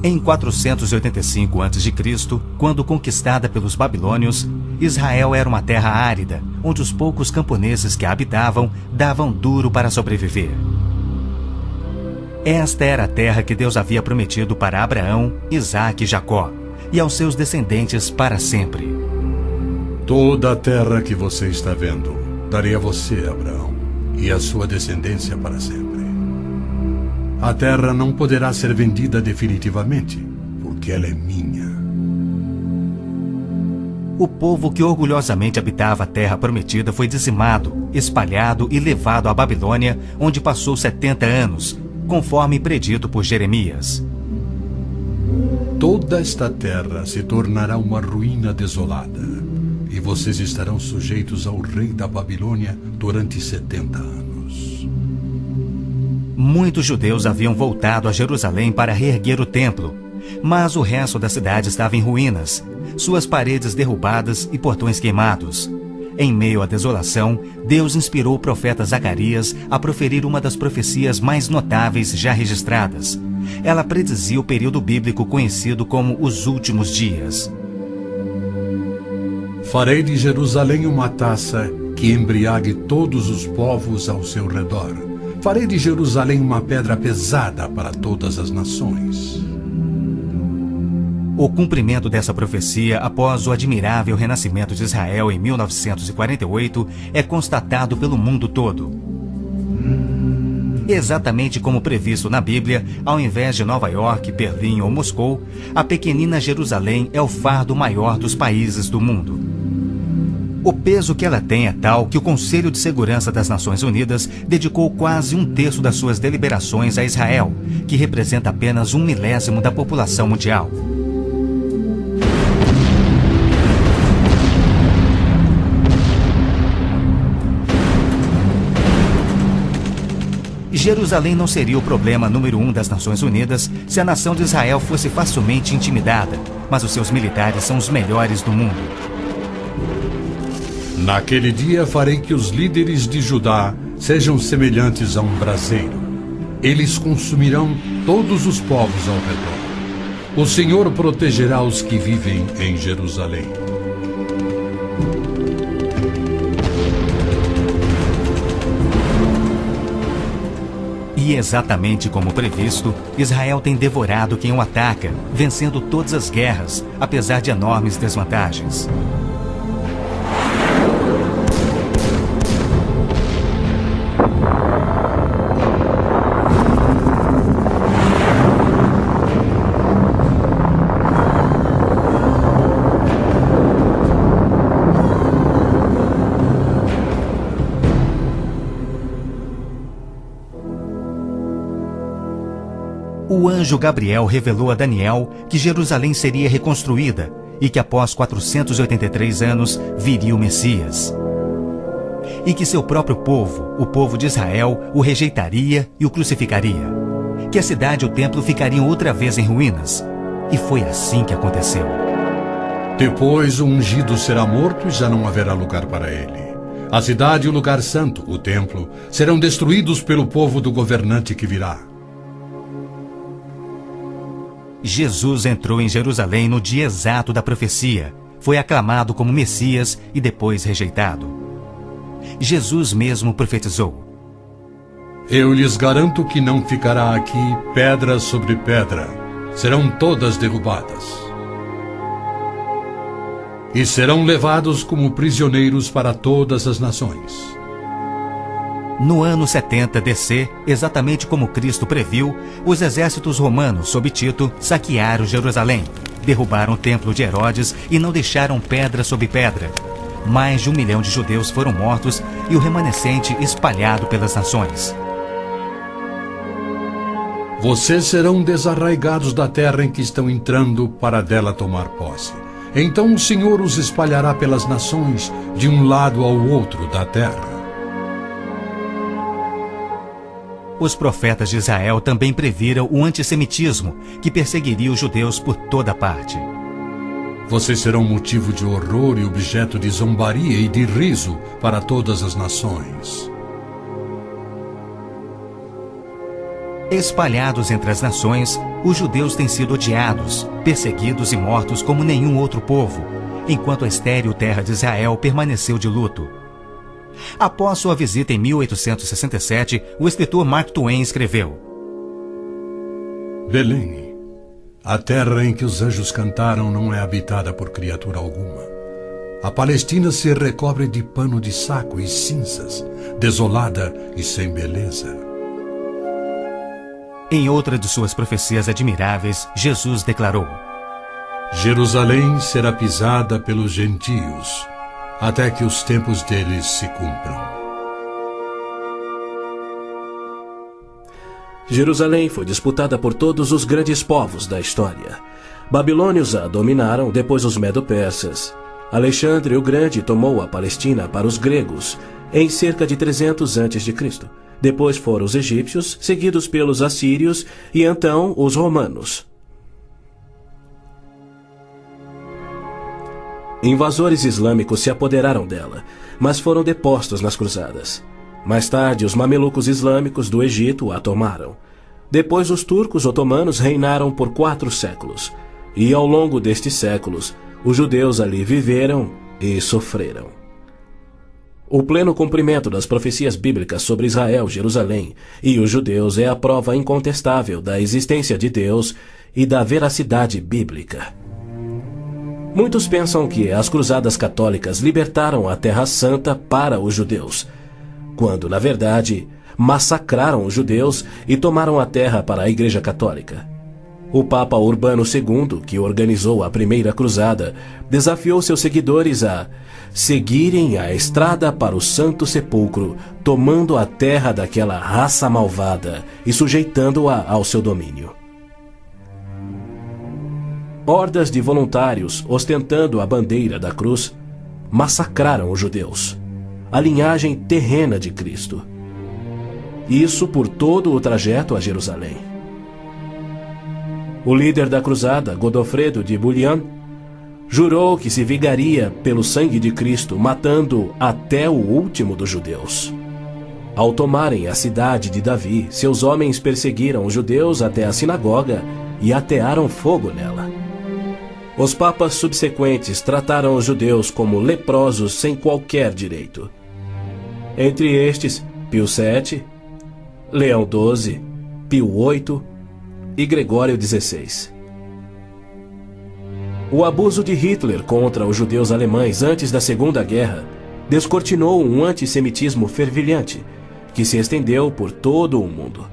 Em 485 a.C., quando conquistada pelos babilônios, Israel era uma terra árida, onde os poucos camponeses que a habitavam davam duro para sobreviver. Esta era a terra que Deus havia prometido para Abraão, Isaque e Jacó, e aos seus descendentes para sempre. Toda a terra que você está vendo, darei a você, Abraão, e a sua descendência para sempre. A terra não poderá ser vendida definitivamente, porque ela é minha. O povo que orgulhosamente habitava a terra prometida foi dizimado, espalhado e levado à Babilônia, onde passou 70 anos, conforme predito por Jeremias. Toda esta terra se tornará uma ruína desolada, e vocês estarão sujeitos ao rei da Babilônia durante 70 anos. Muitos judeus haviam voltado a Jerusalém para reerguer o templo, mas o resto da cidade estava em ruínas, suas paredes derrubadas e portões queimados. Em meio à desolação, Deus inspirou o profeta Zacarias a proferir uma das profecias mais notáveis já registradas. Ela predizia o período bíblico conhecido como os últimos dias. Farei de Jerusalém uma taça que embriague todos os povos ao seu redor. Farei de Jerusalém uma pedra pesada para todas as nações. O cumprimento dessa profecia após o admirável renascimento de Israel em 1948 é constatado pelo mundo todo. Exatamente como previsto na Bíblia, ao invés de Nova York, Berlim ou Moscou, a pequenina Jerusalém é o fardo maior dos países do mundo. O peso que ela tem é tal que o Conselho de Segurança das Nações Unidas dedicou quase 1/3 das suas deliberações a Israel, que representa apenas 1/1000 da população mundial. Jerusalém não seria o problema número 1 das Nações Unidas se a nação de Israel fosse facilmente intimidada, mas os seus militares são os melhores do mundo. Naquele dia farei que os líderes de Judá sejam semelhantes a um braseiro. Eles consumirão todos os povos ao redor. O Senhor protegerá os que vivem em Jerusalém. E exatamente como previsto, Israel tem devorado quem o ataca, vencendo todas as guerras, apesar de enormes desvantagens. O anjo Gabriel revelou a Daniel que Jerusalém seria reconstruída e que após 483 anos viria o Messias. E que seu próprio povo, o povo de Israel, o rejeitaria e o crucificaria. Que a cidade e o templo ficariam outra vez em ruínas. E foi assim que aconteceu. Depois o ungido será morto e já não haverá lugar para ele. A cidade e o lugar santo, o templo, serão destruídos pelo povo do governante que virá. Jesus entrou em Jerusalém no dia exato da profecia, foi aclamado como Messias e depois rejeitado. Jesus mesmo profetizou: Eu lhes garanto que não ficará aqui pedra sobre pedra, serão todas derrubadas. E serão levados como prisioneiros para todas as nações. No ano 70 DC, exatamente como Cristo previu, os exércitos romanos sob Tito saquearam Jerusalém, derrubaram o templo de Herodes e não deixaram pedra sobre pedra. Mais de 1 milhão de judeus foram mortos e o remanescente espalhado pelas nações. Vocês serão desarraigados da terra em que estão entrando para dela tomar posse. Então o Senhor os espalhará pelas nações, de um lado ao outro da terra. Os profetas de Israel também previram o antissemitismo, que perseguiria os judeus por toda parte. Vocês serão motivo de horror e objeto de zombaria e de riso para todas as nações. Espalhados entre as nações, os judeus têm sido odiados, perseguidos e mortos como nenhum outro povo, enquanto a estéril terra de Israel permaneceu de luto. Após sua visita em 1867, o escritor Mark Twain escreveu: Belém, a terra em que os anjos cantaram não é habitada por criatura alguma. A Palestina se recobre de pano de saco e cinzas, desolada e sem beleza. Em outra de suas profecias admiráveis, Jesus declarou: Jerusalém será pisada pelos gentios, até que os tempos deles se cumpram. Jerusalém foi disputada por todos os grandes povos da história. Babilônios a dominaram, depois os medo-persas. Alexandre o Grande tomou a Palestina para os gregos em cerca de 300 a.C. Depois foram os egípcios, seguidos pelos assírios e então os romanos. Invasores islâmicos se apoderaram dela, mas foram depostos nas cruzadas. Mais tarde, os mamelucos islâmicos do Egito a tomaram. Depois, os turcos otomanos reinaram por 4 séculos. E ao longo destes séculos, os judeus ali viveram e sofreram. O pleno cumprimento das profecias bíblicas sobre Israel, Jerusalém e os judeus é a prova incontestável da existência de Deus e da veracidade bíblica. Muitos pensam que as cruzadas católicas libertaram a Terra Santa para os judeus, quando, na verdade, massacraram os judeus e tomaram a terra para a Igreja Católica. O Papa Urbano II, que organizou a primeira cruzada, desafiou seus seguidores a seguirem a estrada para o Santo Sepulcro, tomando a terra daquela raça malvada e sujeitando-a ao seu domínio. Hordas de voluntários, ostentando a bandeira da cruz, massacraram os judeus, a linhagem terrena de Cristo. Isso por todo o trajeto a Jerusalém. O líder da cruzada, Godofredo de Bouillon, jurou que se vingaria pelo sangue de Cristo, matando até o último dos judeus. Ao tomarem a cidade de Davi, seus homens perseguiram os judeus até a sinagoga e atearam fogo nela. Os papas subsequentes trataram os judeus como leprosos sem qualquer direito. Entre estes, Pio VII, Leão XII, Pio VIII e Gregório XVI. O abuso de Hitler contra os judeus alemães antes da Segunda Guerra descortinou um antissemitismo fervilhante que se estendeu por todo o mundo.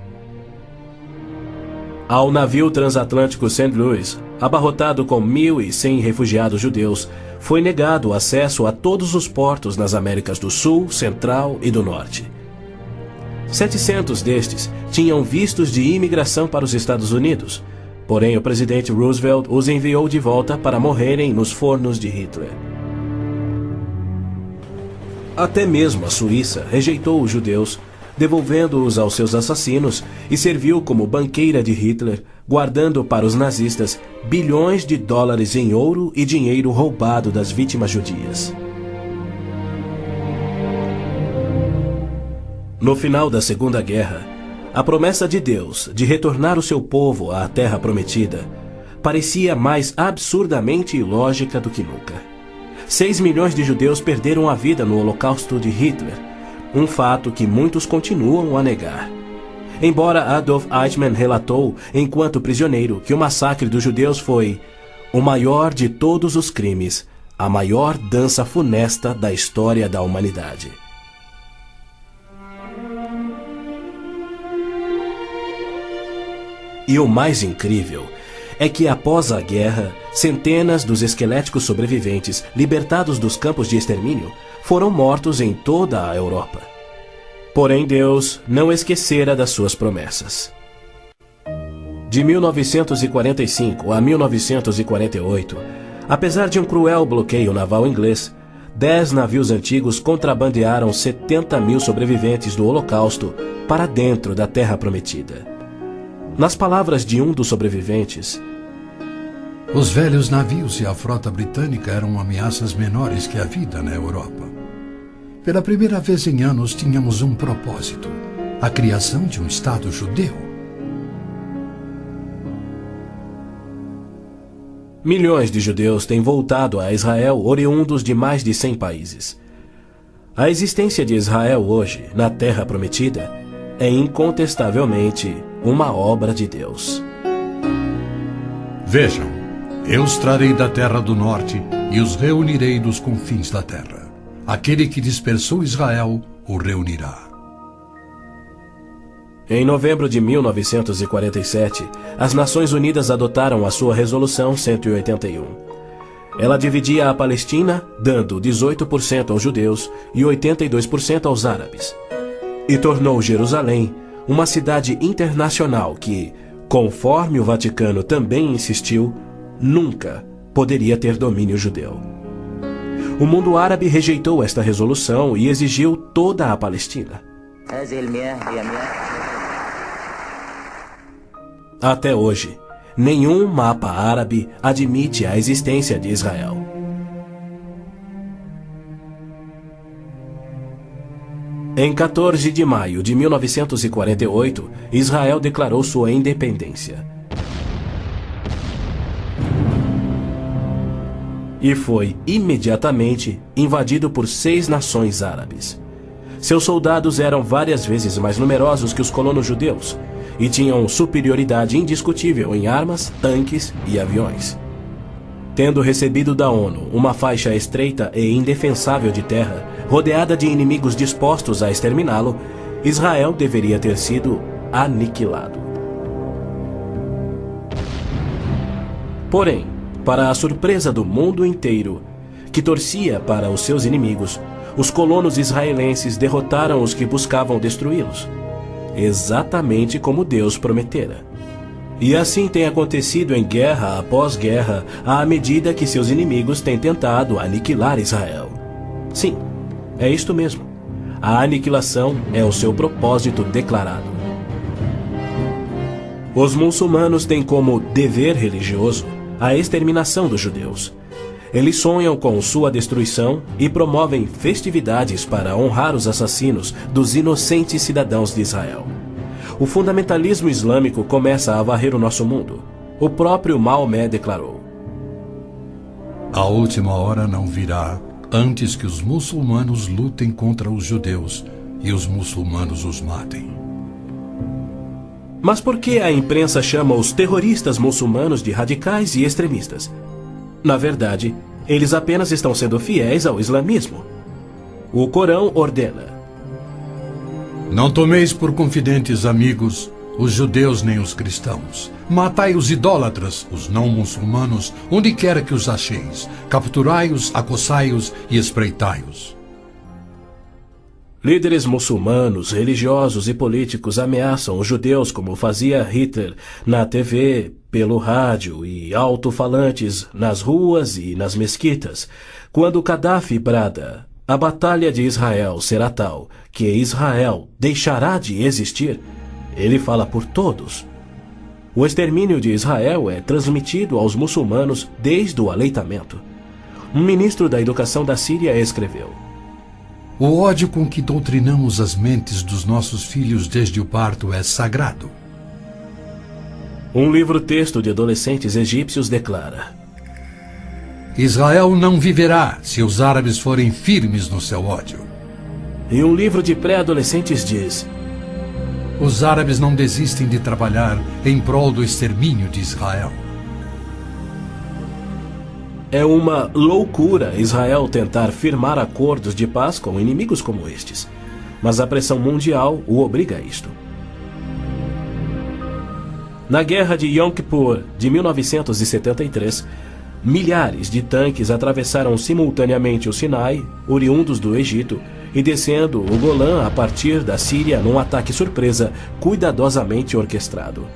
Ao navio transatlântico St. Louis, abarrotado com 1.100 refugiados judeus, foi negado acesso a todos os portos nas Américas do Sul, Central e do Norte. 700 destes tinham vistos de imigração para os Estados Unidos, porém o presidente Roosevelt os enviou de volta para morrerem nos fornos de Hitler. Até mesmo a Suíça rejeitou os judeus, devolvendo-os aos seus assassinos, e serviu como banqueira de Hitler, guardando para os nazistas bilhões de dólares em ouro e dinheiro roubado das vítimas judias. No final da Segunda Guerra, a promessa de Deus de retornar o seu povo à Terra Prometida parecia mais absurdamente ilógica do que nunca. 6 milhões de judeus perderam a vida no Holocausto de Hitler, um fato que muitos continuam a negar. Embora Adolf Eichmann relatou, enquanto prisioneiro, que o massacre dos judeus foi o maior de todos os crimes, a maior dança funesta da história da humanidade. E o mais incrível é que, após a guerra, centenas dos esqueléticos sobreviventes, libertados dos campos de extermínio, foram mortos em toda a Europa. Porém, Deus não esquecera das suas promessas. De 1945 a 1948, apesar de um cruel bloqueio naval inglês, 10 navios antigos contrabandearam 70 mil sobreviventes do Holocausto para dentro da Terra Prometida. Nas palavras de um dos sobreviventes, os velhos navios e a frota britânica eram ameaças menores que a vida na Europa. Pela primeira vez em anos tínhamos um propósito: a criação de um Estado judeu. Milhões de judeus têm voltado a Israel oriundos de mais de 100 países. A existência de Israel hoje, na Terra Prometida, é incontestavelmente uma obra de Deus. Vejam, eu os trarei da terra do norte e os reunirei dos confins da terra. Aquele que dispersou Israel o reunirá. Em novembro de 1947, as Nações Unidas adotaram a sua Resolução 181. Ela dividia a Palestina, dando 18% aos judeus e 82% aos árabes. E tornou Jerusalém uma cidade internacional que, conforme o Vaticano também insistiu, nunca poderia ter domínio judeu. O mundo árabe rejeitou esta resolução e exigiu toda a Palestina. Até hoje, nenhum mapa árabe admite a existência de Israel. Em 14 de maio de 1948, Israel declarou sua independência. E foi imediatamente invadido por 6 nações árabes. Seus soldados eram várias vezes mais numerosos que os colonos judeus e tinham superioridade indiscutível em armas, tanques e aviões. Tendo recebido da ONU uma faixa estreita e indefensável de terra, rodeada de inimigos dispostos a exterminá-lo, Israel deveria ter sido aniquilado. Porém, para a surpresa do mundo inteiro, que torcia para os seus inimigos, os colonos israelenses derrotaram os que buscavam destruí-los, exatamente como Deus prometera. E assim tem acontecido em guerra após guerra, à medida que seus inimigos têm tentado aniquilar Israel. Sim, é isto mesmo. A aniquilação é o seu propósito declarado. Os muçulmanos têm como dever religioso a exterminação dos judeus. Eles sonham com sua destruição e promovem festividades para honrar os assassinos dos inocentes cidadãos de Israel. O fundamentalismo islâmico começa a varrer o nosso mundo. O próprio Maomé declarou: A última hora não virá antes que os muçulmanos lutem contra os judeus e os muçulmanos os matem. Mas por que a imprensa chama os terroristas muçulmanos de radicais e extremistas? Na verdade, eles apenas estão sendo fiéis ao islamismo. O Corão ordena: Não tomeis por confidentes amigos os judeus nem os cristãos. Matai os idólatras, os não muçulmanos, onde quer que os acheis. Capturai-os, acossai-os e espreitai-os. Líderes muçulmanos, religiosos e políticos ameaçam os judeus como fazia Hitler na TV, pelo rádio e alto-falantes nas ruas e nas mesquitas. Quando Gaddafi brada: a batalha de Israel será tal que Israel deixará de existir, ele fala por todos. O extermínio de Israel é transmitido aos muçulmanos desde o aleitamento. Um ministro da educação da Síria escreveu: O ódio com que doutrinamos as mentes dos nossos filhos desde o parto é sagrado. Um livro-texto de adolescentes egípcios declara: Israel não viverá se os árabes forem firmes no seu ódio. E um livro de pré-adolescentes diz: Os árabes não desistem de trabalhar em prol do extermínio de Israel. É uma loucura Israel tentar firmar acordos de paz com inimigos como estes, mas a pressão mundial o obriga a isto. Na Guerra de Yom Kippur de 1973, milhares de tanques atravessaram simultaneamente o Sinai, oriundos do Egito, e descendo o Golã a partir da Síria num ataque surpresa cuidadosamente orquestrado.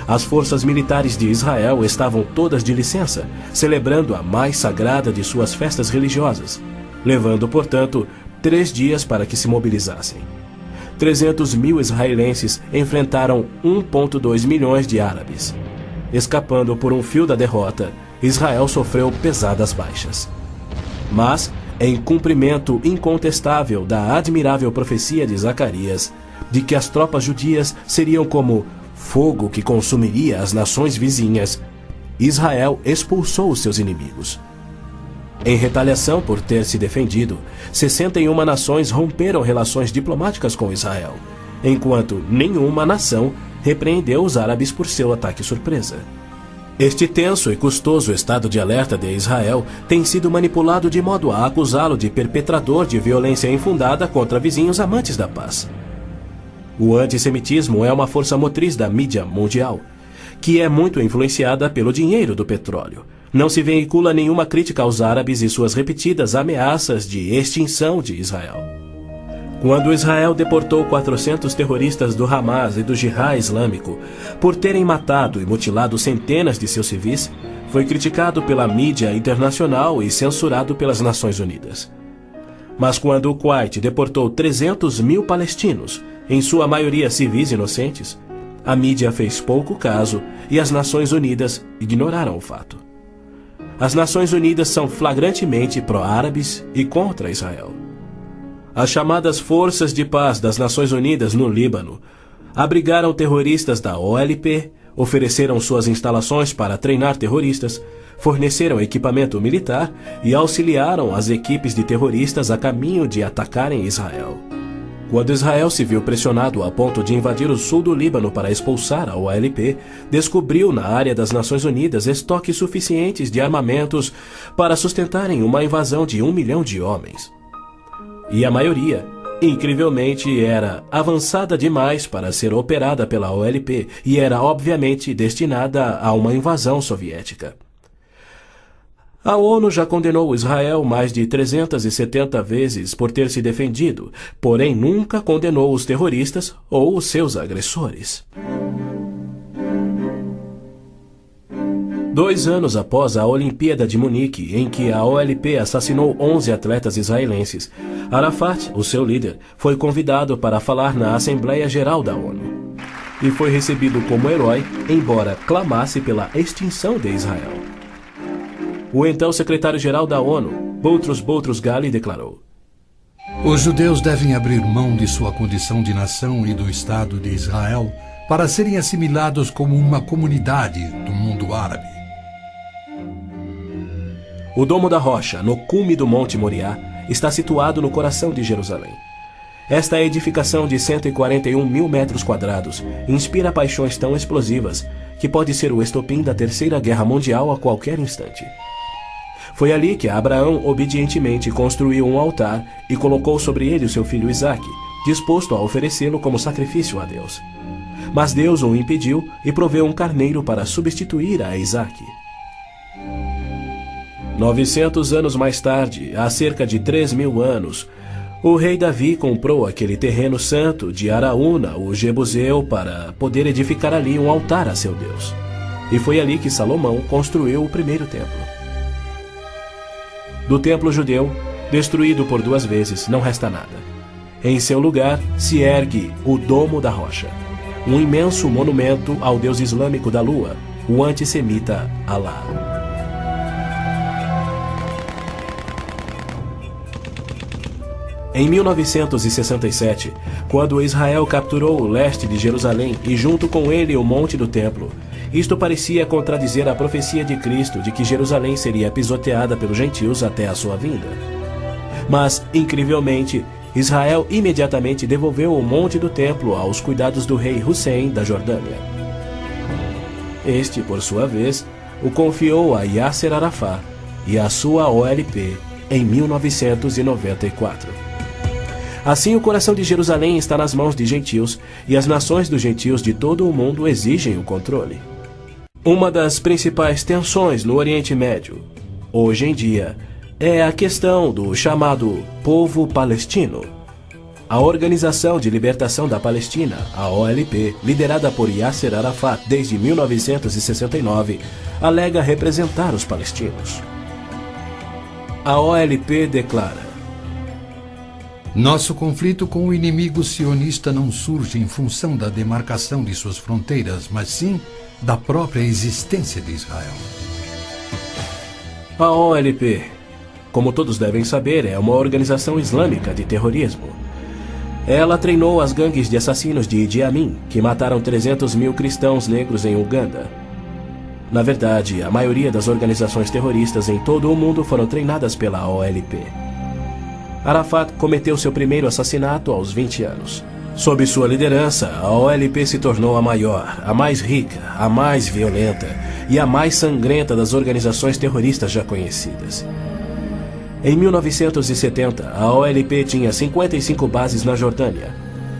As forças militares de Israel estavam todas de licença, celebrando a mais sagrada de suas festas religiosas, levando, portanto, 3 dias para que se mobilizassem. 300 mil israelenses enfrentaram 1,2 milhões de árabes. Escapando por um fio da derrota, Israel sofreu pesadas baixas. Mas, em cumprimento incontestável da admirável profecia de Zacarias, de que as tropas judias seriam como fogo que consumiria as nações vizinhas, Israel expulsou os seus inimigos. Em retaliação por ter se defendido, 61 nações romperam relações diplomáticas com Israel, enquanto nenhuma nação repreendeu os árabes por seu ataque surpresa. Este tenso e custoso estado de alerta de Israel tem sido manipulado de modo a acusá-lo de perpetrador de violência infundada contra vizinhos amantes da paz. O antissemitismo é uma força motriz da mídia mundial, que é muito influenciada pelo dinheiro do petróleo. Não se veicula nenhuma crítica aos árabes e suas repetidas ameaças de extinção de Israel. Quando Israel deportou 400 terroristas do Hamas e do Jihad Islâmico por terem matado e mutilado centenas de seus civis, foi criticado pela mídia internacional e censurado pelas Nações Unidas. Mas quando o Kuwait deportou 300 mil palestinos, em sua maioria civis inocentes, a mídia fez pouco caso e as Nações Unidas ignoraram o fato. As Nações Unidas são flagrantemente pró-árabes e contra Israel. As chamadas Forças de Paz das Nações Unidas no Líbano abrigaram terroristas da OLP, ofereceram suas instalações para treinar terroristas, forneceram equipamento militar e auxiliaram as equipes de terroristas a caminho de atacarem Israel. Quando Israel se viu pressionado a ponto de invadir o sul do Líbano para expulsar a OLP, descobriu na área das Nações Unidas estoques suficientes de armamentos para sustentarem uma invasão de 1 milhão de homens. E a maioria, incrivelmente, era avançada demais para ser operada pela OLP e era obviamente destinada a uma invasão soviética. A ONU já condenou Israel mais de 370 vezes por ter se defendido, porém nunca condenou os terroristas ou os seus agressores. 2 anos após a Olimpíada de Munique, em que a OLP assassinou 11 atletas israelenses, Arafat, o seu líder, foi convidado para falar na Assembleia Geral da ONU. E foi recebido como herói, embora clamasse pela extinção de Israel. O então secretário-geral da ONU, Boutros Ghali, declarou: Os judeus devem abrir mão de sua condição de nação e do Estado de Israel para serem assimilados como uma comunidade do mundo árabe. O Domo da Rocha, no cume do Monte Moriá, está situado no coração de Jerusalém. Esta edificação de 141 mil metros quadrados inspira paixões tão explosivas que pode ser o estopim da Terceira Guerra Mundial a qualquer instante. Foi ali que Abraão obedientemente construiu um altar e colocou sobre ele o seu filho Isaque, disposto a oferecê-lo como sacrifício a Deus. Mas Deus o impediu e proveu um carneiro para substituir a Isaque. 900 anos mais tarde, há cerca de 3.000 anos, o rei Davi comprou aquele terreno santo de Araúna, o Jebuseu, para poder edificar ali um altar a seu Deus. E foi ali que Salomão construiu o primeiro templo. Do templo judeu, destruído por 2 vezes, não resta nada. Em seu lugar se ergue o Domo da Rocha, um imenso monumento ao deus islâmico da lua, o antissemita Alá. Em 1967, quando Israel capturou o leste de Jerusalém e junto com ele o Monte do Templo, isto parecia contradizer a profecia de Cristo de que Jerusalém seria pisoteada pelos gentios até a sua vinda. Mas, incrivelmente, Israel imediatamente devolveu o Monte do Templo aos cuidados do rei Hussein da Jordânia. Este, por sua vez, o confiou a Yasser Arafat e a sua OLP em 1994. Assim, o coração de Jerusalém está nas mãos de gentios e as nações dos gentios de todo o mundo exigem o controle. Uma das principais tensões no Oriente Médio, hoje em dia, é a questão do chamado povo palestino. A Organização de Libertação da Palestina, a OLP, liderada por Yasser Arafat desde 1969, alega representar os palestinos. A OLP declara: Nosso conflito com o inimigo sionista não surge em função da demarcação de suas fronteiras, mas sim da própria existência de Israel. A OLP, como todos devem saber, é uma organização islâmica de terrorismo. Ela treinou as gangues de assassinos de Idi Amin, que mataram 300 mil cristãos negros em Uganda. Na verdade, a maioria das organizações terroristas em todo o mundo foram treinadas pela OLP. Arafat cometeu seu primeiro assassinato aos 20 anos. Sob sua liderança, a OLP se tornou a maior, a mais rica, a mais violenta e a mais sangrenta das organizações terroristas já conhecidas. Em 1970, a OLP tinha 55 bases na Jordânia,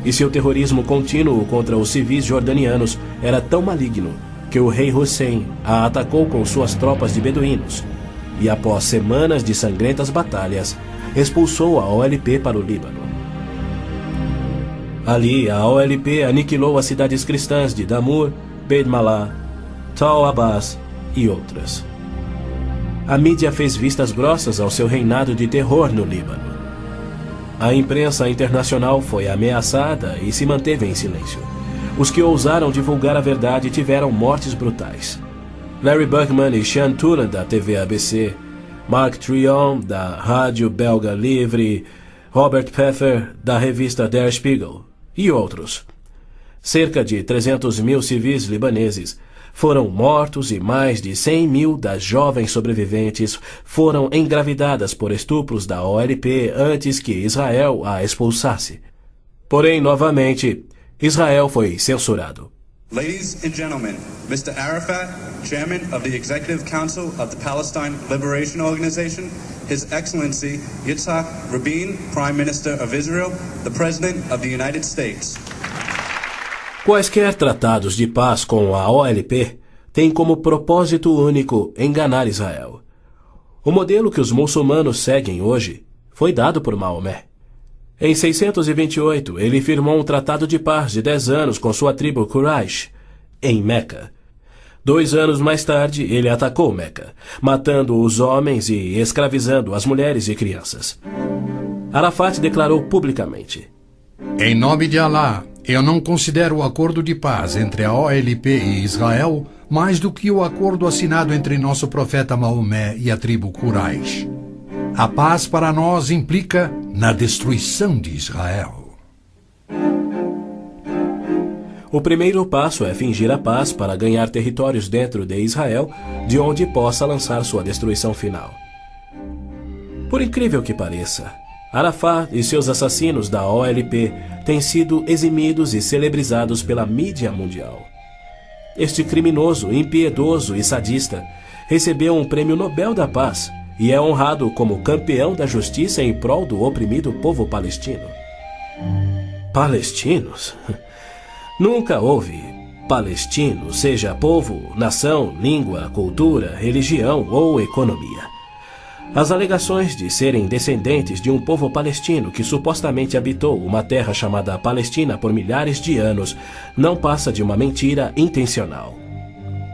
e seu terrorismo contínuo contra os civis jordanianos era tão maligno que o rei Hussein a atacou com suas tropas de beduínos e, após semanas de sangrentas batalhas, expulsou a OLP para o Líbano. Ali, a OLP aniquilou as cidades cristãs de Damour, Beit Malá, Tal Abbas e outras. A mídia fez vistas grossas ao seu reinado de terror no Líbano. A imprensa internacional foi ameaçada e se manteve em silêncio. Os que ousaram divulgar a verdade tiveram mortes brutais. Larry Buckman e Sean Turan, da TV ABC, Mark Trion, da rádio belga Livre, Robert Peffer, da revista Der Spiegel, e outros. Cerca de 300 mil civis libaneses foram mortos e mais de 100 mil das jovens sobreviventes foram engravidadas por estupros da OLP antes que Israel a expulsasse. Porém, novamente, Israel foi censurado. Ladies and gentlemen, Mr. Arafat, Chairman of the Executive Council of the Palestine Liberation Organization, His Excellency Yitzhak Rabin, Prime Minister of Israel, the President of the United States. Quaisquer tratados de paz com a OLP têm como propósito único enganar Israel. O modelo que os muçulmanos seguem hoje foi dado por Maomé. Em 628, ele firmou um tratado de paz de 10 anos com sua tribo Quraysh, em Meca. 2 anos mais tarde, ele atacou Meca, matando os homens e escravizando as mulheres e crianças. Arafat declarou publicamente: Em nome de Alá, eu não considero o acordo de paz entre a OLP e Israel mais do que o acordo assinado entre nosso profeta Maomé e a tribo Quraysh. A paz para nós implica na destruição de Israel. O primeiro passo é fingir a paz para ganhar territórios dentro de Israel, de onde possa lançar sua destruição final. Por incrível que pareça, Arafat e seus assassinos da OLP têm sido eximidos e celebrizados pela mídia mundial. Este criminoso, impiedoso e sadista recebeu um prêmio Nobel da Paz e é honrado como campeão da justiça em prol do oprimido povo palestino. Palestinos? Nunca houve palestino, seja povo, nação, língua, cultura, religião ou economia. As alegações de serem descendentes de um povo palestino que supostamente habitou uma terra chamada Palestina por milhares de anos não passa de uma mentira intencional.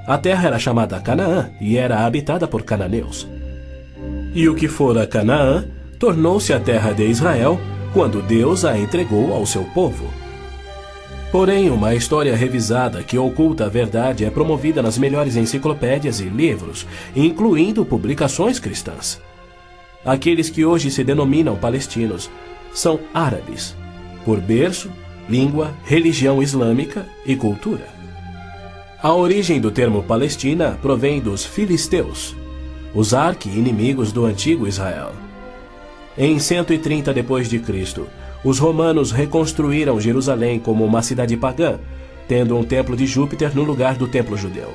A terra era chamada Canaã e era habitada por cananeus. E o que fora Canaã tornou-se a terra de Israel quando Deus a entregou ao seu povo. Porém, uma história revisada que oculta a verdade é promovida nas melhores enciclopédias e livros, incluindo publicações cristãs. Aqueles que hoje se denominam palestinos são árabes, por berço, língua, religião islâmica e cultura. A origem do termo Palestina provém dos filisteus, os arqui-inimigos do antigo Israel. Em 130 d.C., os romanos reconstruíram Jerusalém como uma cidade pagã, tendo um templo de Júpiter no lugar do templo judeu.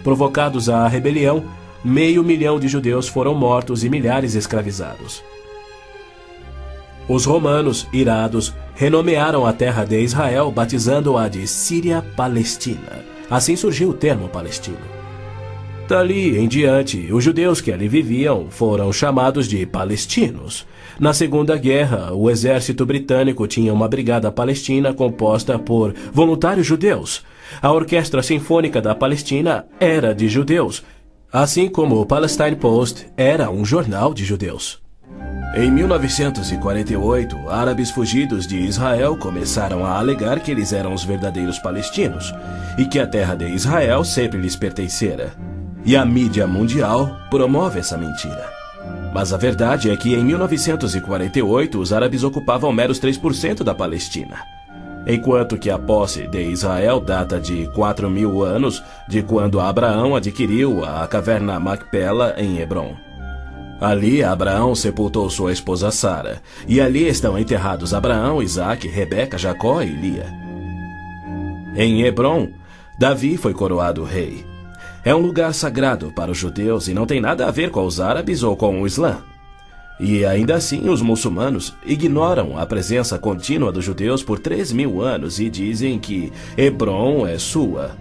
Provocados à rebelião, 500.000 de judeus foram mortos e milhares escravizados. Os romanos, irados, renomearam a terra de Israel, batizando-a de Síria-Palestina. Assim surgiu o termo palestino. Dali em diante, os judeus que ali viviam foram chamados de palestinos. Na Segunda Guerra, o exército britânico tinha uma brigada palestina composta por voluntários judeus. A Orquestra Sinfônica da Palestina era de judeus, assim como o Palestine Post era um jornal de judeus. Em 1948, árabes fugidos de Israel começaram a alegar que eles eram os verdadeiros palestinos e que a terra de Israel sempre lhes pertencera. E a mídia mundial promove essa mentira. Mas a verdade é que em 1948 os árabes ocupavam meros 3% da Palestina. enquanto que a posse de Israel data de 4.000 anos de quando Abraão adquiriu a caverna Macpela em Hebrom. Ali Abraão sepultou sua esposa Sara, e ali estão enterrados Abraão, Isaque, Rebeca, Jacó e Lia. Em Hebrom, Davi foi coroado rei. É um lugar sagrado para os judeus e não tem nada a ver com os árabes ou com o Islã. E ainda assim os muçulmanos ignoram a presença contínua dos judeus por 3.000 anos e dizem que Hebrom é sua.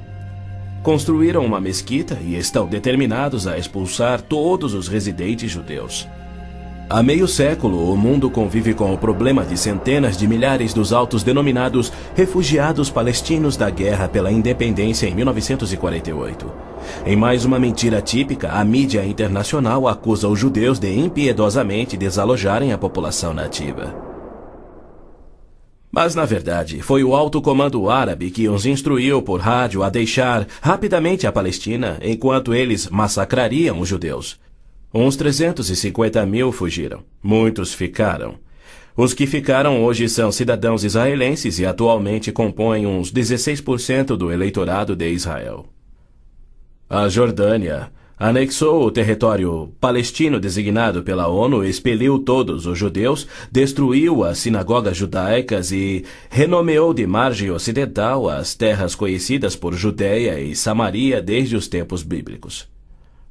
Construíram uma mesquita e estão determinados a expulsar todos os residentes judeus. Há meio século, o mundo convive com o problema de centenas de milhares dos autodenominados refugiados palestinos da guerra pela independência em 1948. Em mais uma mentira típica, a mídia internacional acusa os judeus de impiedosamente desalojarem a população nativa. Mas, na verdade, foi o alto comando árabe que os instruiu por rádio a deixar rapidamente a Palestina enquanto eles massacrariam os judeus. Uns 350.000 fugiram. Muitos ficaram. Os que ficaram hoje são cidadãos israelenses e atualmente compõem uns 16% do eleitorado de Israel. A Jordânia anexou o território palestino designado pela ONU, expeliu todos os judeus, destruiu as sinagogas judaicas e renomeou de margem ocidental as terras conhecidas por Judeia e Samaria desde os tempos bíblicos.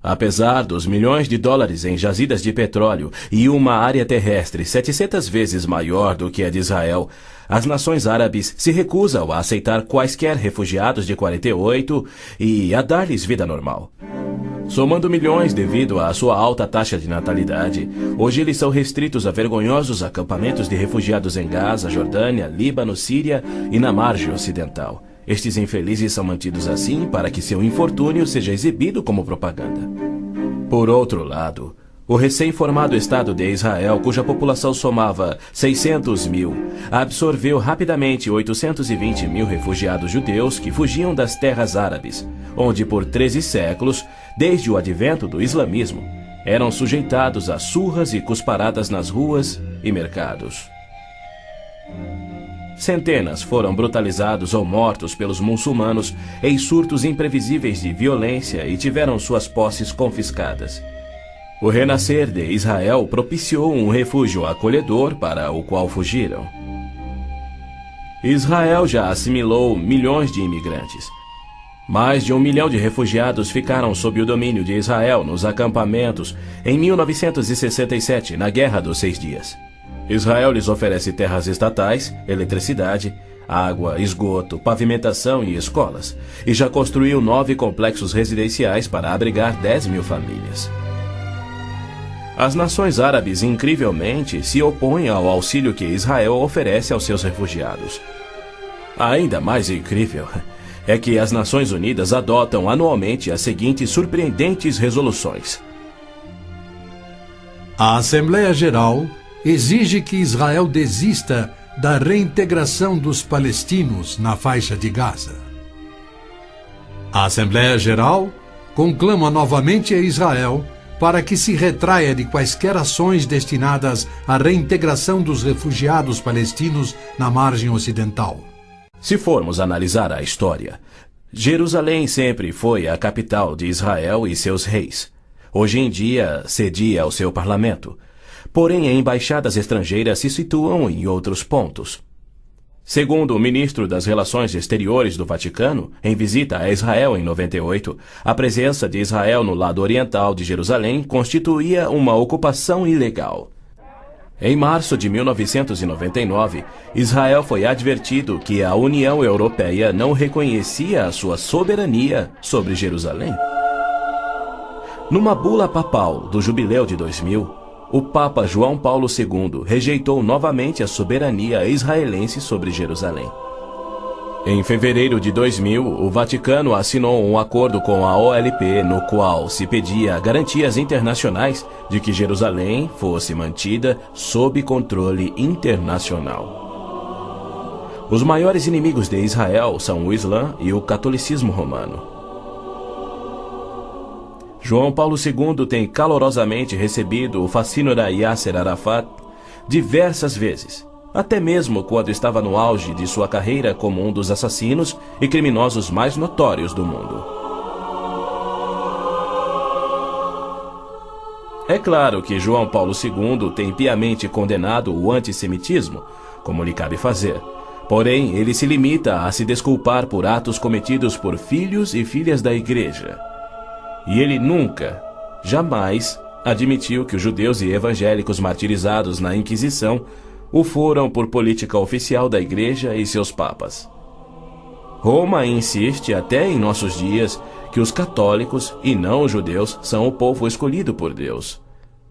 Apesar dos milhões de dólares em jazidas de petróleo e uma área terrestre 700 vezes maior do que a de Israel, as nações árabes se recusam a aceitar quaisquer refugiados de 48 e a dar-lhes vida normal. Somando milhões devido à sua alta taxa de natalidade, hoje eles são restritos a vergonhosos acampamentos de refugiados em Gaza, Jordânia, Líbano, Síria e na margem ocidental. Estes infelizes são mantidos assim para que seu infortúnio seja exibido como propaganda. Por outro lado, o recém-formado Estado de Israel, cuja população somava 600.000, absorveu rapidamente 820.000 refugiados judeus que fugiam das terras árabes, onde por 13 séculos, desde o advento do islamismo, eram sujeitados a surras e cusparadas nas ruas e mercados. Centenas foram brutalizados ou mortos pelos muçulmanos em surtos imprevisíveis de violência e tiveram suas posses confiscadas. O renascer de Israel propiciou um refúgio acolhedor para o qual fugiram. Israel já assimilou milhões de imigrantes. Mais de 1 milhão de refugiados ficaram sob o domínio de Israel nos acampamentos em 1967, na Guerra dos 6 Dias. Israel lhes oferece terras estatais, eletricidade, água, esgoto, pavimentação e escolas, e já construiu 9 complexos residenciais para abrigar 10.000 famílias. As nações árabes, incrivelmente, se opõem ao auxílio que Israel oferece aos seus refugiados. Ainda mais incrível é que as Nações Unidas adotam anualmente as seguintes surpreendentes resoluções. A Assembleia Geral exige que Israel desista da reintegração dos palestinos na faixa de Gaza. A Assembleia Geral conclama novamente a Israel para que se retraia de quaisquer ações destinadas à reintegração dos refugiados palestinos na margem ocidental. Se formos analisar a história, Jerusalém sempre foi a capital de Israel e seus reis. Hoje em dia, cedia ao seu parlamento. Porém, embaixadas estrangeiras se situam em outros pontos. Segundo o ministro das Relações Exteriores do Vaticano, em visita a Israel em 98, a presença de Israel no lado oriental de Jerusalém constituía uma ocupação ilegal. Em março de 1999, Israel foi advertido que a União Europeia não reconhecia a sua soberania sobre Jerusalém. Numa bula papal do Jubileu de 2000, o Papa João Paulo II rejeitou novamente a soberania israelense sobre Jerusalém. Em fevereiro de 2000, o Vaticano assinou um acordo com a OLP, no qual se pedia garantias internacionais de que Jerusalém fosse mantida sob controle internacional. Os maiores inimigos de Israel são o Islã e o catolicismo romano. João Paulo II tem calorosamente recebido o fascínora Yasser Arafat diversas vezes, até mesmo quando estava no auge de sua carreira como um dos assassinos e criminosos mais notórios do mundo. É claro que João Paulo II tem piamente condenado o antissemitismo, como lhe cabe fazer. Porém, ele se limita a se desculpar por atos cometidos por filhos e filhas da Igreja. E ele nunca, jamais, admitiu que os judeus e evangélicos martirizados na Inquisição o foram por política oficial da Igreja e seus papas. Roma insiste até em nossos dias que os católicos e não os judeus são o povo escolhido por Deus.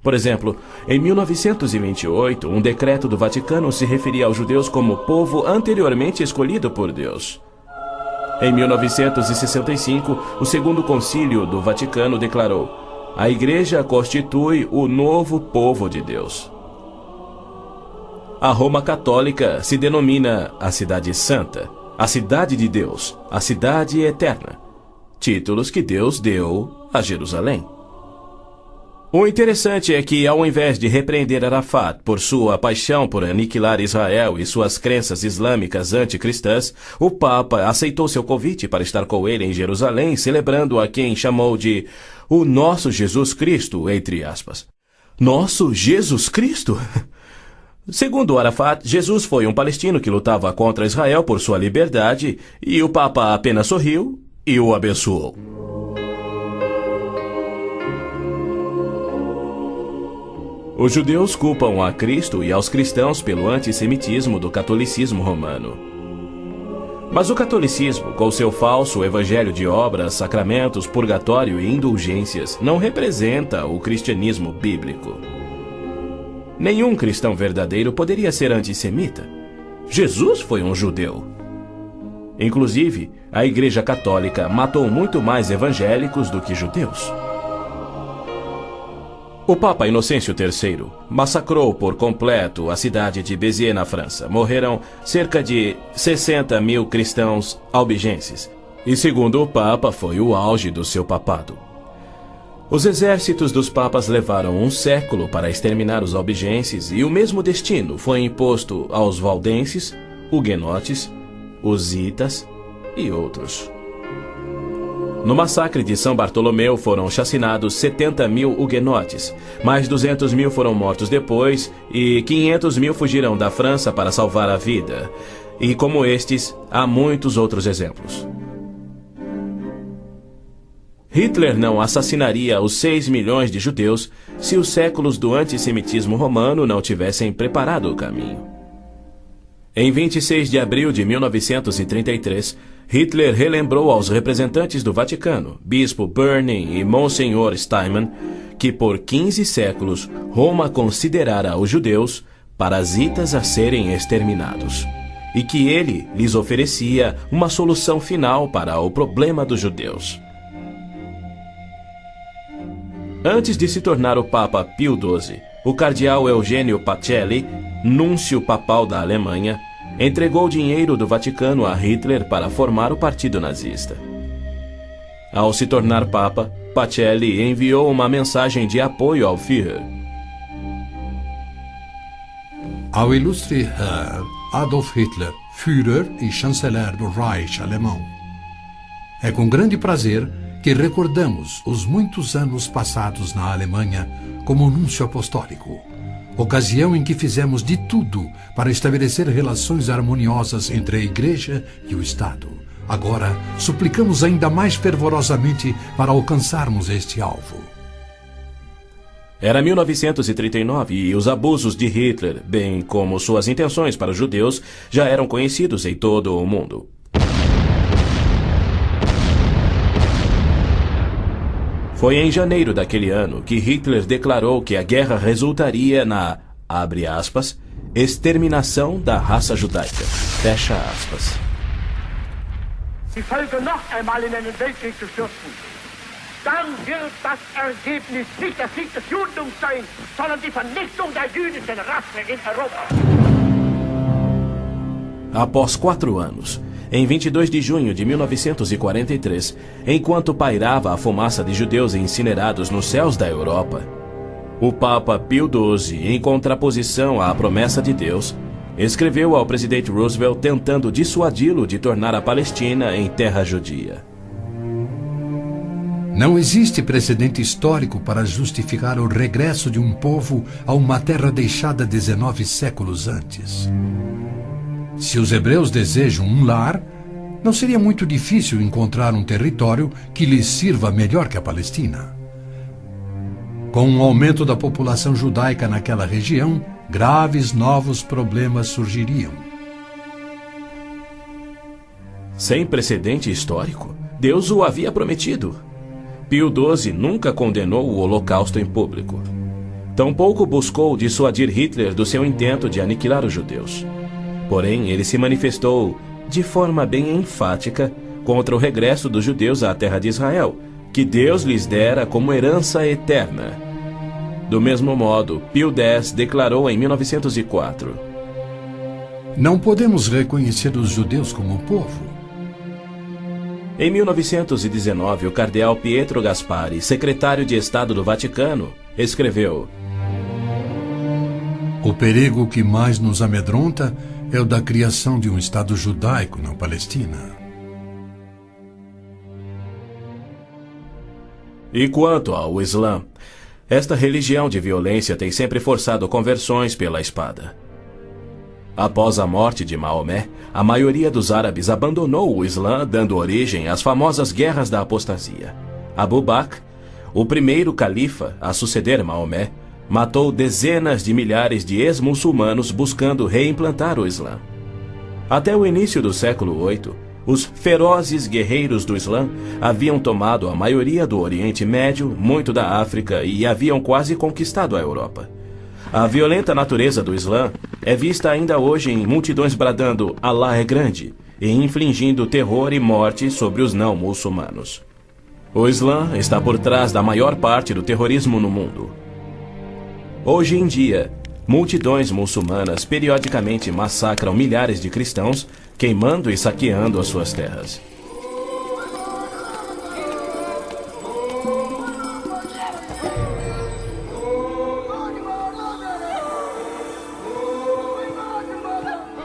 Por exemplo, em 1928, um decreto do Vaticano se referia aos judeus como povo anteriormente escolhido por Deus. Em 1965, o Segundo Concílio do Vaticano declarou: a Igreja constitui o novo povo de Deus. A Roma Católica se denomina a Cidade Santa, a Cidade de Deus, a Cidade Eterna, títulos que Deus deu a Jerusalém. O interessante é que, ao invés de repreender Arafat por sua paixão por aniquilar Israel e suas crenças islâmicas anticristãs, o Papa aceitou seu convite para estar com ele em Jerusalém, celebrando a quem chamou de o nosso Jesus Cristo, entre aspas. Nosso Jesus Cristo? Segundo Arafat, Jesus foi um palestino que lutava contra Israel por sua liberdade, e o Papa apenas sorriu e o abençoou. Os judeus culpam a Cristo e aos cristãos pelo antissemitismo do catolicismo romano. Mas o catolicismo, com seu falso evangelho de obras, sacramentos, purgatório e indulgências, não representa o cristianismo bíblico. Nenhum cristão verdadeiro poderia ser antissemita. Jesus foi um judeu. Inclusive, a Igreja Católica matou muito mais evangélicos do que judeus. O Papa Inocêncio III massacrou por completo a cidade de Béziers, na França. Morreram cerca de 60 mil cristãos albigenses. E segundo o Papa, foi o auge do seu papado. Os exércitos dos papas levaram um século para exterminar os albigenses e o mesmo destino foi imposto aos valdenses, huguenotes, husitas e outros. No massacre de São Bartolomeu foram chacinados 70 mil huguenotes, mais 200 mil foram mortos depois e 500 mil fugiram da França para salvar a vida. E como estes, há muitos outros exemplos. Hitler não assassinaria os 6 milhões de judeus se os séculos do antissemitismo romano não tivessem preparado o caminho. Em 26 de abril de 1933, Hitler relembrou aos representantes do Vaticano, Bispo Burning e Monsenhor Steinmann, que por 15 séculos Roma considerara os judeus parasitas a serem exterminados, e que ele lhes oferecia uma solução final para o problema dos judeus. Antes de se tornar o Papa Pio XII, o cardeal Eugênio Pacelli, núncio papal da Alemanha, entregou dinheiro do Vaticano a Hitler para formar o Partido Nazista. Ao se tornar Papa, Pacelli enviou uma mensagem de apoio ao Führer. Ao ilustre Herr Adolf Hitler, Führer e chanceler do Reich alemão. É com grande prazer que recordamos os muitos anos passados na Alemanha como núncio apostólico, ocasião em que fizemos de tudo para estabelecer relações harmoniosas entre a Igreja e o Estado. Agora, suplicamos ainda mais fervorosamente para alcançarmos este alvo. Era 1939 e os abusos de Hitler, bem como suas intenções para os judeus, já eram conhecidos em todo o mundo. Foi em janeiro daquele ano que Hitler declarou que a guerra resultaria na, abre aspas, exterminação da raça judaica, fecha aspas. Die Völker noch einmal in einen Weltkrieg zu stürzen, dann wird das Ergebnis nicht der Sieg des Judentums sein, sondern die Vernichtung der jüdischen Rasse in Europa. Após 4 anos, em 22 de junho de 1943, enquanto pairava a fumaça de judeus incinerados nos céus da Europa, o Papa Pio XII, em contraposição à promessa de Deus, escreveu ao presidente Roosevelt tentando dissuadi-lo de tornar a Palestina em terra judia. Não existe precedente histórico para justificar o regresso de um povo a uma terra deixada 19 séculos antes. Se os hebreus desejam um lar, não seria muito difícil encontrar um território que lhes sirva melhor que a Palestina. Com o aumento da população judaica naquela região, graves novos problemas surgiriam. Sem precedente histórico, Deus o havia prometido. Pio XII nunca condenou o Holocausto em público. Tampouco buscou dissuadir Hitler do seu intento de aniquilar os judeus. Porém, ele se manifestou, de forma bem enfática, contra o regresso dos judeus à terra de Israel, que Deus lhes dera como herança eterna. Do mesmo modo, Pio X declarou em 1904: Não podemos reconhecer os judeus como povo. Em 1919, o cardeal Pietro Gasparri, secretário de Estado do Vaticano, escreveu: O perigo que mais nos amedronta é o da criação de um Estado judaico na Palestina. E quanto ao Islã, esta religião de violência tem sempre forçado conversões pela espada. Após a morte de Maomé, a maioria dos árabes abandonou o Islã, dando origem às famosas guerras da apostasia. Abu Bakr, o primeiro califa a suceder Maomé, matou dezenas de milhares de ex-muçulmanos buscando reimplantar o Islã. Até o início do século VIII, os ferozes guerreiros do Islã haviam tomado a maioria do Oriente Médio, muito da África e haviam quase conquistado a Europa. A violenta natureza do Islã é vista ainda hoje em multidões bradando "Allah é grande" e infligindo terror e morte sobre os não-muçulmanos. O Islã está por trás da maior parte do terrorismo no mundo. Hoje em dia, multidões muçulmanas periodicamente massacram milhares de cristãos, queimando e saqueando as suas terras.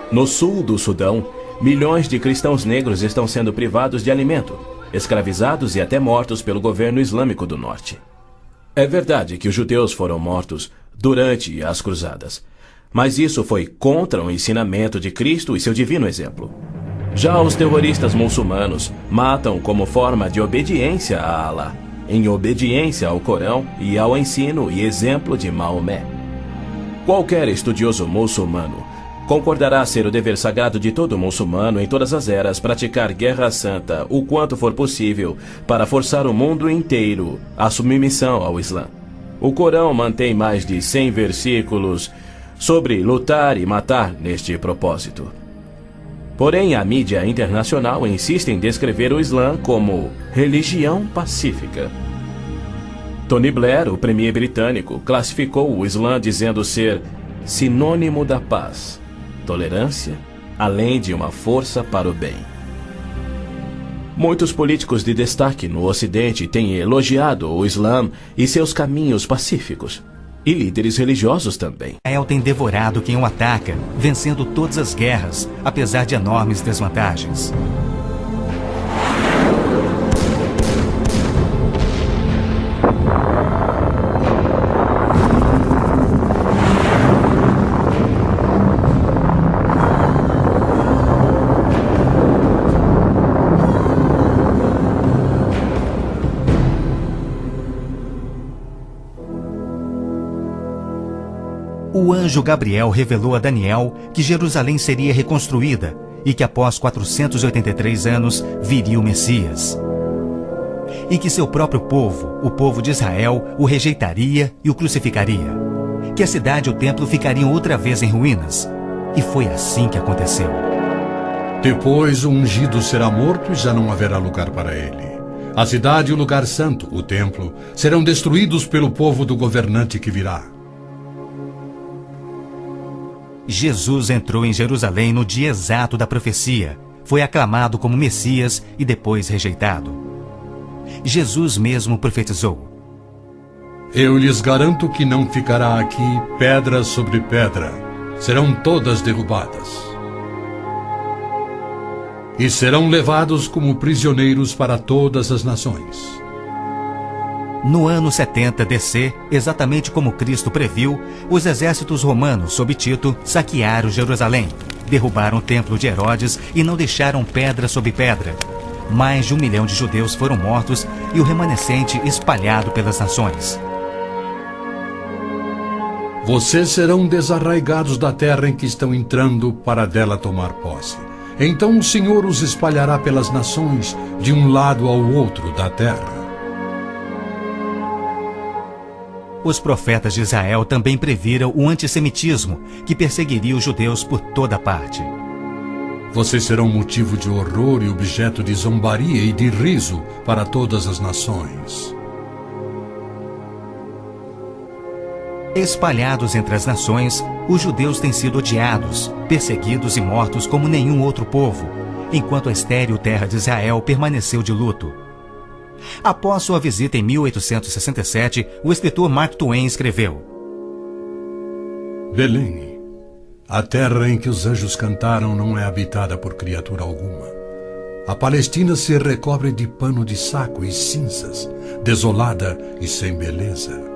No sul do Sudão, milhões de cristãos negros estão sendo privados de alimento, escravizados e até mortos pelo governo islâmico do norte. É verdade que os judeus foram mortos durante as cruzadas, mas isso foi contra o ensinamento de Cristo e seu divino exemplo. Já os terroristas muçulmanos matam como forma de obediência a Allah, em obediência ao Corão e ao ensino e exemplo de Maomé. Qualquer estudioso muçulmano concordará ser o dever sagrado de todo muçulmano em todas as eras praticar guerra santa o quanto for possível para forçar o mundo inteiro à submissão ao Islã. O Corão mantém mais de 100 versículos sobre lutar e matar neste propósito. Porém, a mídia internacional insiste em descrever o Islã como religião pacífica. Tony Blair, o premier britânico, classificou o Islã dizendo ser sinônimo da paz, tolerância, além de uma força para o bem. Muitos políticos de destaque no Ocidente têm elogiado o Islã e seus caminhos pacíficos, e líderes religiosos também. Israel tem devorado quem o ataca, vencendo todas as guerras, apesar de enormes desvantagens. O anjo Gabriel revelou a Daniel que Jerusalém seria reconstruída e que após 483 anos viria o Messias. E que seu próprio povo, o povo de Israel, o rejeitaria e o crucificaria. Que a cidade e o templo ficariam outra vez em ruínas. E foi assim que aconteceu. Depois o ungido será morto e já não haverá lugar para ele. A cidade e o lugar santo, o templo, serão destruídos pelo povo do governante que virá. Jesus entrou em Jerusalém no dia exato da profecia, foi aclamado como Messias e depois rejeitado. Jesus mesmo profetizou: Eu lhes garanto que não ficará aqui pedra sobre pedra, serão todas derrubadas. E serão levados como prisioneiros para todas as nações. No ano 70 DC, exatamente como Cristo previu, os exércitos romanos sob Tito saquearam Jerusalém, derrubaram o templo de Herodes e não deixaram pedra sobre pedra. Mais de 1 milhão de judeus foram mortos e o remanescente espalhado pelas nações. Vocês serão desarraigados da terra em que estão entrando para dela tomar posse. Então o Senhor os espalhará pelas nações, de um lado ao outro da terra. Os profetas de Israel também previram o antissemitismo, que perseguiria os judeus por toda parte. Vocês serão motivo de horror e objeto de zombaria e de riso para todas as nações. Espalhados entre as nações, os judeus têm sido odiados, perseguidos e mortos como nenhum outro povo, enquanto a estéril terra de Israel permaneceu de luto. Após sua visita em 1867, o escritor Mark Twain escreveu: Belém, a terra em que os anjos cantaram não é habitada por criatura alguma. A Palestina se recobre de pano de saco e cinzas, desolada e sem beleza.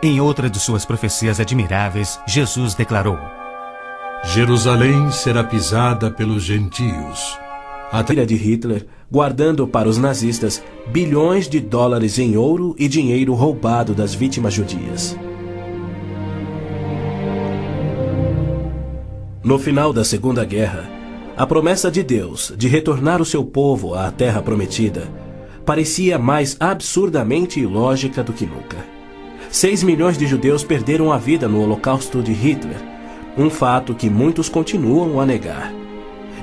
Em outra de suas profecias admiráveis, Jesus declarou: Jerusalém será pisada pelos gentios. A trilha de Hitler, guardando para os nazistas bilhões de dólares em ouro e dinheiro roubado das vítimas judias. No final da Segunda Guerra, a promessa de Deus de retornar o seu povo à Terra Prometida parecia mais absurdamente ilógica do que nunca. 6 milhões de judeus perderam a vida no Holocausto de Hitler, um fato que muitos continuam a negar.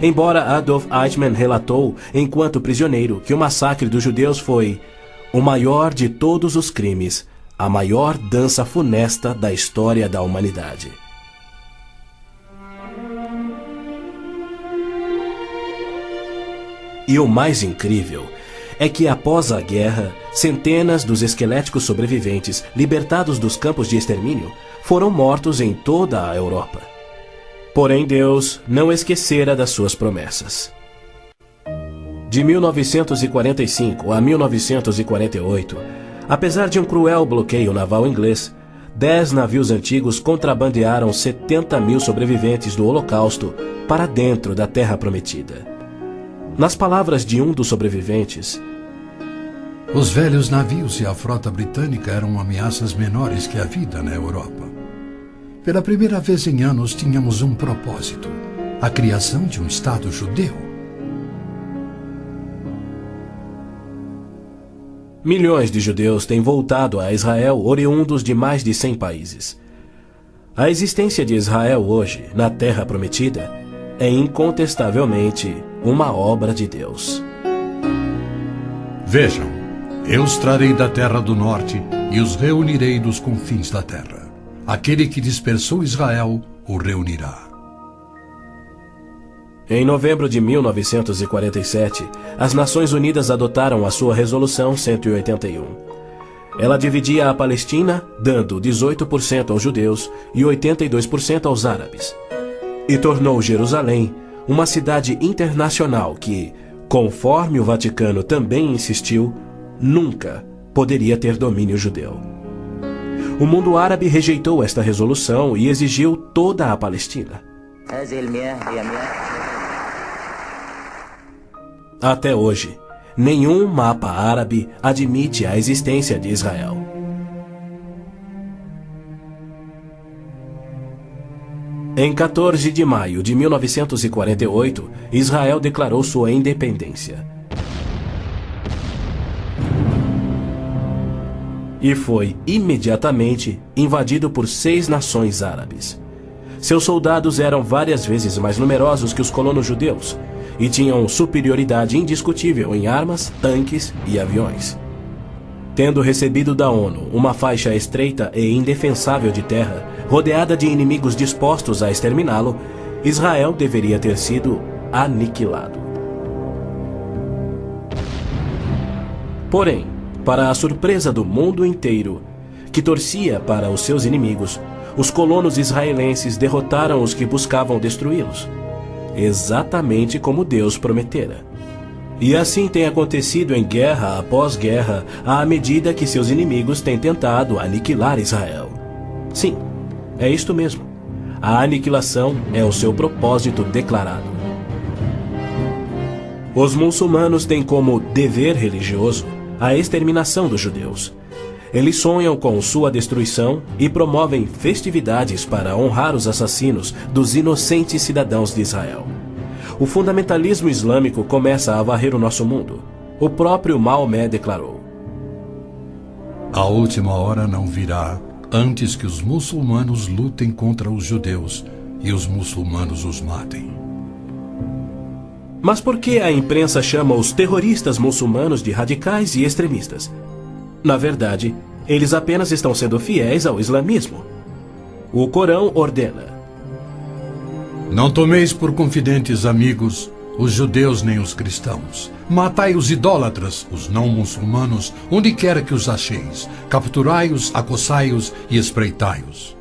Embora Adolf Eichmann relatou, enquanto prisioneiro, que o massacre dos judeus foi o maior de todos os crimes, a maior dança funesta da história da humanidade. E o mais incrível é que, após a guerra, centenas dos esqueléticos sobreviventes, libertados dos campos de extermínio, foram mortos em toda a Europa. Porém, Deus não esquecera das suas promessas. De 1945 a 1948, apesar de um cruel bloqueio naval inglês, 10 navios antigos contrabandearam 70 mil sobreviventes do Holocausto para dentro da Terra Prometida. Nas palavras de um dos sobreviventes, os velhos navios e a frota britânica eram ameaças menores que a vida na Europa. Pela primeira vez em anos tínhamos um propósito: a criação de um Estado judeu. Milhões de judeus têm voltado a Israel oriundos de mais de 100 países. A existência de Israel hoje, na Terra Prometida, é incontestavelmente uma obra de Deus. Vejam, eu os trarei da terra do norte e os reunirei dos confins da terra. Aquele que dispersou Israel o reunirá. Em novembro de 1947, as Nações Unidas adotaram a sua Resolução 181. Ela dividia a Palestina, dando 18% aos judeus e 82% aos árabes. E tornou Jerusalém uma cidade internacional que, conforme o Vaticano também insistiu, nunca poderia ter domínio judeu. O mundo árabe rejeitou esta resolução e exigiu toda a Palestina. Até hoje, nenhum mapa árabe admite a existência de Israel. Em 14 de maio de 1948, Israel declarou sua independência. E foi imediatamente invadido por 6 nações árabes. Seus soldados eram várias vezes mais numerosos que os colonos judeus e tinham superioridade indiscutível em armas, tanques e aviões. Tendo recebido da ONU uma faixa estreita e indefensável de terra, rodeada de inimigos dispostos a exterminá-lo, Israel deveria ter sido aniquilado. Porém, para a surpresa do mundo inteiro, que torcia para os seus inimigos, os colonos israelenses derrotaram os que buscavam destruí-los, exatamente como Deus prometera. E assim tem acontecido em guerra após guerra, à medida que seus inimigos têm tentado aniquilar Israel. Sim, é isto mesmo. A aniquilação é o seu propósito declarado. Os muçulmanos têm como dever religioso a exterminação dos judeus. Eles sonham com sua destruição e promovem festividades para honrar os assassinos dos inocentes cidadãos de Israel. O fundamentalismo islâmico começa a varrer o nosso mundo. O próprio Maomé declarou: A última hora não virá antes que os muçulmanos lutem contra os judeus e os muçulmanos os matem. Mas por que a imprensa chama os terroristas muçulmanos de radicais e extremistas? Na verdade, eles apenas estão sendo fiéis ao islamismo. O Corão ordena: Não tomeis por confidentes amigos os judeus nem os cristãos. Matai os idólatras, os não muçulmanos, onde quer que os acheis. Capturai-os, acossai-os e espreitai-os.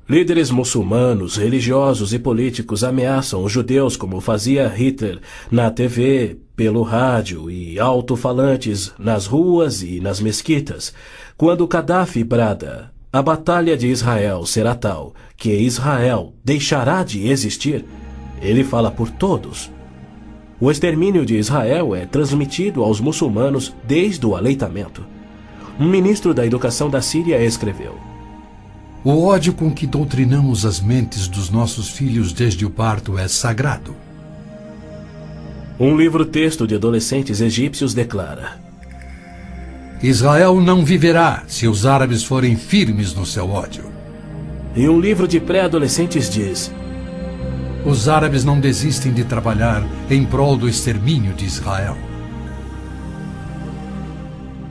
Líderes muçulmanos, religiosos e políticos ameaçam os judeus como fazia Hitler na TV, pelo rádio e alto-falantes nas ruas e nas mesquitas. Quando Gaddafi brada: a batalha de Israel será tal que Israel deixará de existir, ele fala por todos. O extermínio de Israel é transmitido aos muçulmanos desde o aleitamento. Um ministro da educação da Síria escreveu: O ódio com que doutrinamos as mentes dos nossos filhos desde o parto é sagrado. Um livro-texto de adolescentes egípcios declara: Israel não viverá se os árabes forem firmes no seu ódio. E um livro de pré-adolescentes diz: Os árabes não desistem de trabalhar em prol do extermínio de Israel.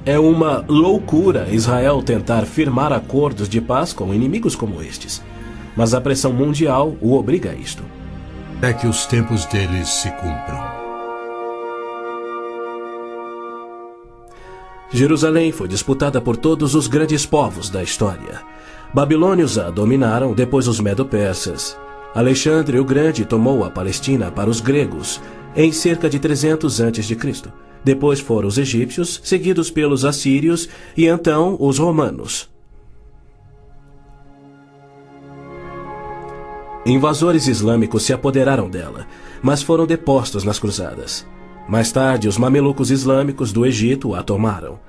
É uma loucura Israel tentar firmar acordos de paz com inimigos como estes. Mas a pressão mundial o obriga a isto. É que os tempos deles se cumpram. Jerusalém foi disputada por todos os grandes povos da história. Babilônios a dominaram, depois os medo-persas. Alexandre o Grande tomou a Palestina para os gregos em cerca de 300 a.C. Depois foram os egípcios, seguidos pelos assírios e então os romanos. Invasores islâmicos se apoderaram dela, mas foram depostos nas cruzadas. Mais tarde, os mamelucos islâmicos do Egito a tomaram.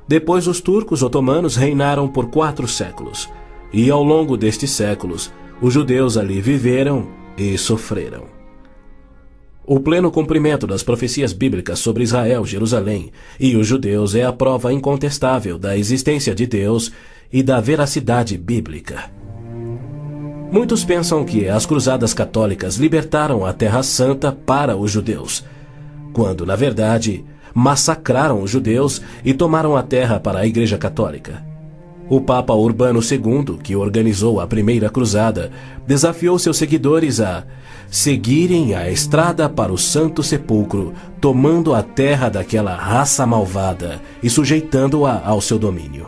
Depois, os turcos otomanos reinaram por 4 séculos. E ao longo destes séculos, os judeus ali viveram e sofreram. O pleno cumprimento das profecias bíblicas sobre Israel, Jerusalém e os judeus é a prova incontestável da existência de Deus e da veracidade bíblica. Muitos pensam que as cruzadas católicas libertaram a Terra Santa para os judeus, quando, na verdade, massacraram os judeus e tomaram a terra para a Igreja Católica. O Papa Urbano II, que organizou a primeira cruzada, desafiou seus seguidores a seguirem a estrada para o Santo Sepulcro, tomando a terra daquela raça malvada e sujeitando-a ao seu domínio.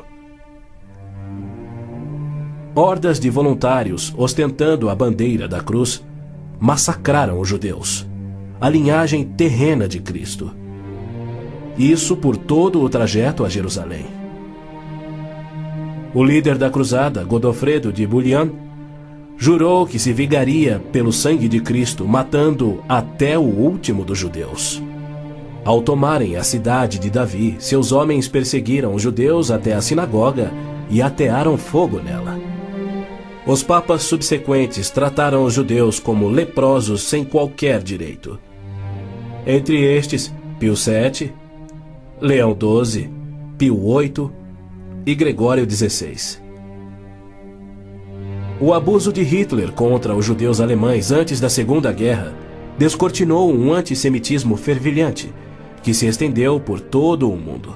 Hordas de voluntários, ostentando a bandeira da cruz, massacraram os judeus, a linhagem terrena de Cristo. Isso por todo o trajeto a Jerusalém. O líder da cruzada, Godofredo de Bouillon, jurou que se vingaria pelo sangue de Cristo, matando até o último dos judeus. Ao tomarem a cidade de Davi, seus homens perseguiram os judeus até a sinagoga e atearam fogo nela. Os papas subsequentes trataram os judeus como leprosos sem qualquer direito. Entre estes, Pio VII, Leão XII, Pio VIII e Gregório XVI. O abuso de Hitler contra os judeus alemães antes da Segunda Guerra descortinou um antissemitismo fervilhante que se estendeu por todo o mundo.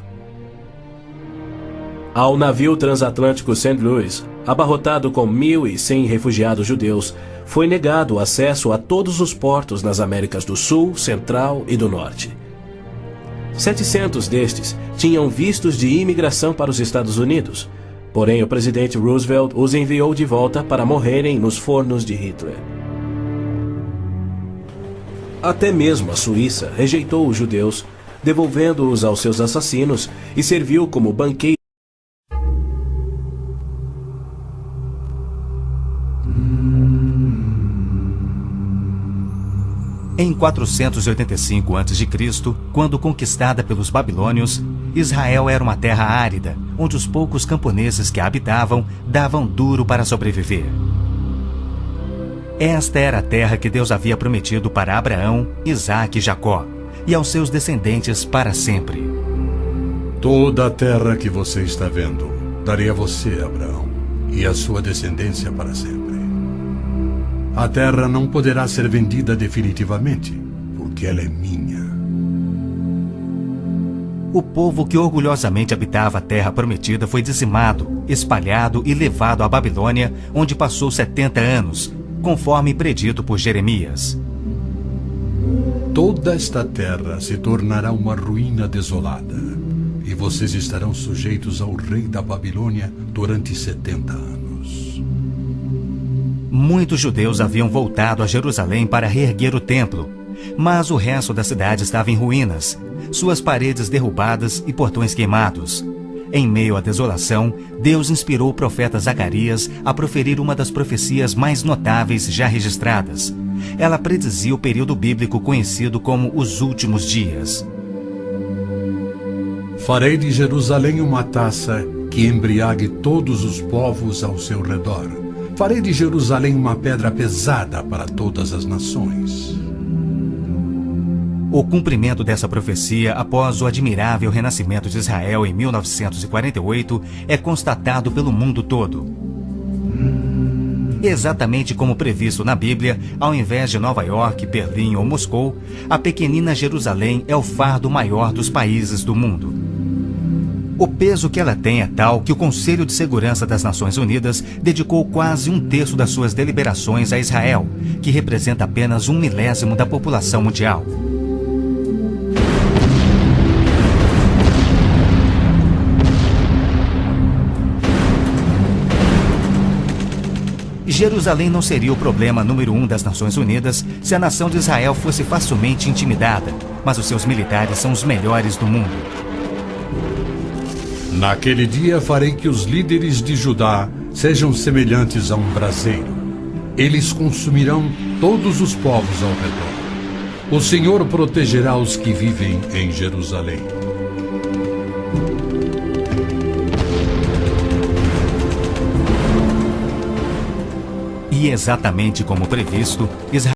Ao navio transatlântico St. Louis, abarrotado com 1.100 refugiados judeus, foi negado acesso a todos os portos nas Américas do Sul, Central e do Norte. 700 destes tinham vistos de imigração para os Estados Unidos, Porém, o presidente Roosevelt os enviou de volta para morrerem nos fornos de Hitler. Até mesmo a Suíça rejeitou os judeus, devolvendo-os aos seus assassinos, e serviu como banqueiro. Em 485 a.C., quando conquistada pelos babilônios, Israel era uma terra árida, onde os poucos camponeses que a habitavam davam duro para sobreviver. Esta era a terra que Deus havia prometido para Abraão, Isaque e Jacó, e aos seus descendentes para sempre. Toda a terra que você está vendo, darei a você, Abraão, e a sua descendência para sempre. A terra não poderá ser vendida definitivamente, porque ela é minha. O povo que orgulhosamente habitava a terra prometida foi dizimado, espalhado e levado à Babilônia, onde passou 70 anos, conforme predito por Jeremias. Toda esta terra se tornará uma ruína desolada, e vocês estarão sujeitos ao rei da Babilônia durante 70 anos. Muitos judeus haviam voltado a Jerusalém para reerguer o templo, mas o resto da cidade estava em ruínas, suas paredes derrubadas e portões queimados. Em meio à desolação, Deus inspirou o profeta Zacarias a proferir uma das profecias mais notáveis já registradas. Ela predizia o período bíblico conhecido como os últimos dias. Farei de Jerusalém uma taça que embriague todos os povos ao seu redor. Farei de Jerusalém uma pedra pesada para todas as nações. O cumprimento dessa profecia após o admirável renascimento de Israel em 1948 é constatado pelo mundo todo. Exatamente como previsto na Bíblia, ao invés de Nova York, Berlim ou Moscou, a pequenina Jerusalém é o fardo maior dos países do mundo. O peso que ela tem é tal que o Conselho de Segurança das Nações Unidas dedicou quase 1/3 das suas deliberações a Israel, que representa apenas 1/1000 da população mundial. Jerusalém não seria o problema número 1 das Nações Unidas se a nação de Israel fosse facilmente intimidada, mas os seus militares são os melhores do mundo. Naquele dia farei que os líderes de Judá sejam semelhantes a um braseiro. Eles consumirão todos os povos ao redor. O Senhor protegerá os que vivem em Jerusalém. E exatamente como previsto, Israel